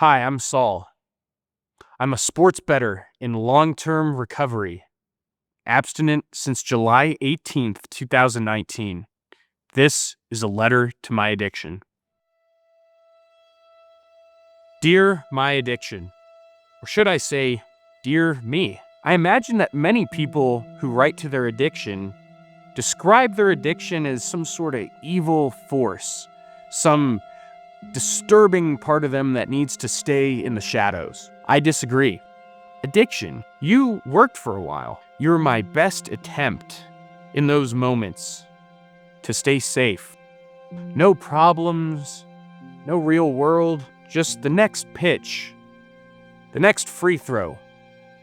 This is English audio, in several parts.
Hi, I'm Saul. I'm a sports bettor in long-term recovery, abstinent since July 18th, 2019. This is a letter to my addiction. Dear my addiction, or should I say, dear me. I imagine that many people who write to their addiction describe their addiction as some sort of evil force, some disturbing part of them that needs to stay in the shadows. I disagree. Addiction, you worked for a while. You're my best attempt in those moments to stay safe. No problems, no real world, just the next pitch, the next free throw,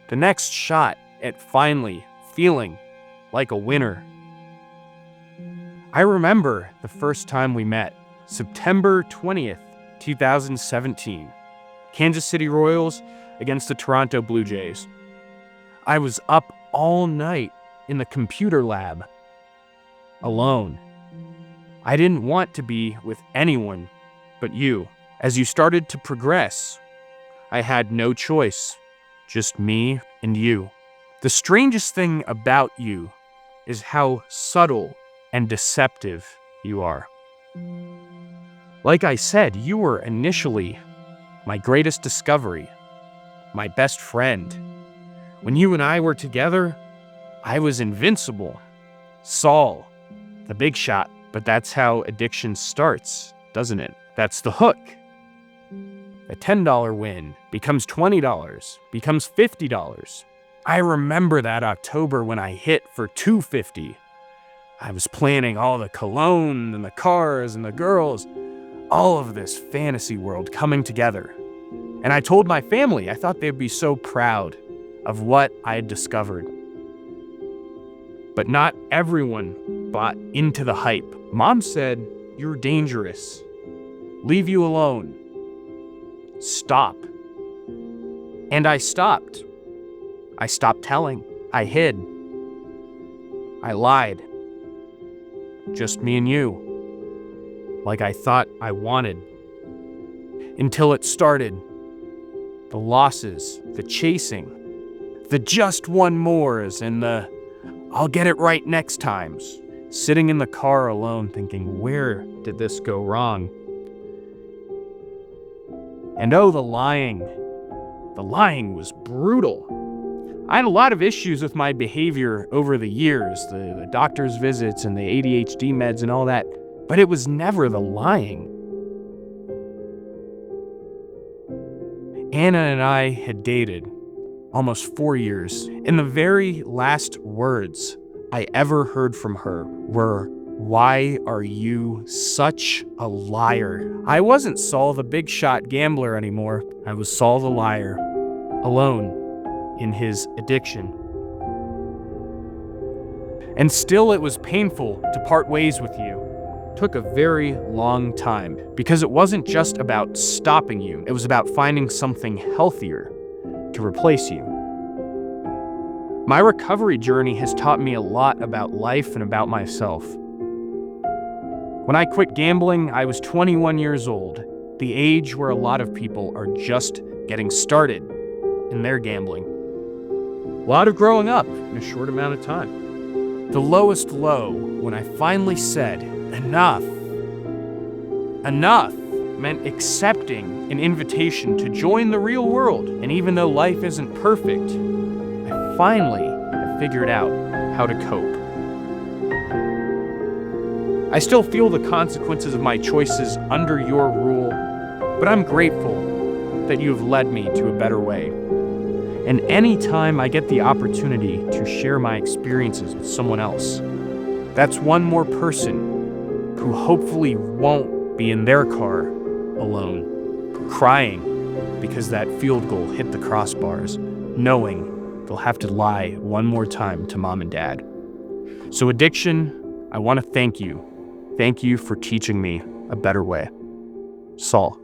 the next shot at finally feeling like a winner. I remember the first time we met, September 20th, 2017, Kansas City Royals against the Toronto Blue Jays. I was up all night in the computer lab, alone. I didn't want to be with anyone but you. As you started to progress, I had no choice, just me and you. The strangest thing about you is how subtle and deceptive you are. Like I said, you were initially my greatest discovery, my best friend. When you and I were together, I was invincible. Saul, the big shot. But that's how addiction starts, doesn't it? That's the hook. A $10 win becomes $20, becomes $50. I remember that October when I hit for $250. I was planning all the cologne and the cars and the girls, all of this fantasy world coming together. And I told my family, I thought they'd be so proud of what I had discovered. But not everyone bought into the hype. Mom said, "You're dangerous. Leave you alone. Stop." And I stopped. I stopped telling. I hid. I lied. Just me and you. Like I thought I wanted. Until it started. The losses, the chasing, the just one mores, and the I'll get it right next times. Sitting in the car alone thinking, where did this go wrong? And oh, the lying. The lying was brutal. I had a lot of issues with my behavior over the years, the doctor's visits and the ADHD meds and all that, but it was never the lying. Anna and I had dated almost 4 years, and the very last words I ever heard from her were, "Why are you such a liar?" I wasn't Saul the big shot gambler anymore. I was Saul the liar, alone in his addiction. And still it was painful to part ways with you. It took a very long time because it wasn't just about stopping you. It was about finding something healthier to replace you. My recovery journey has taught me a lot about life and about myself. When I quit gambling, I was 21 years old, the age where a lot of people are just getting started in their gambling. A lot of growing up in a short amount of time. The lowest low when I finally said, enough. Enough meant accepting an invitation to join the real world. And even though life isn't perfect, I finally have figured out how to cope. I still feel the consequences of my choices under your rule, but I'm grateful that you have led me to a better way. And anytime I get the opportunity to share my experiences with someone else, that's one more person who hopefully won't be in their car alone, crying because that field goal hit the crossbars, knowing they'll have to lie one more time to mom and dad. So addiction, I want to thank you. Thank you for teaching me a better way. Saul.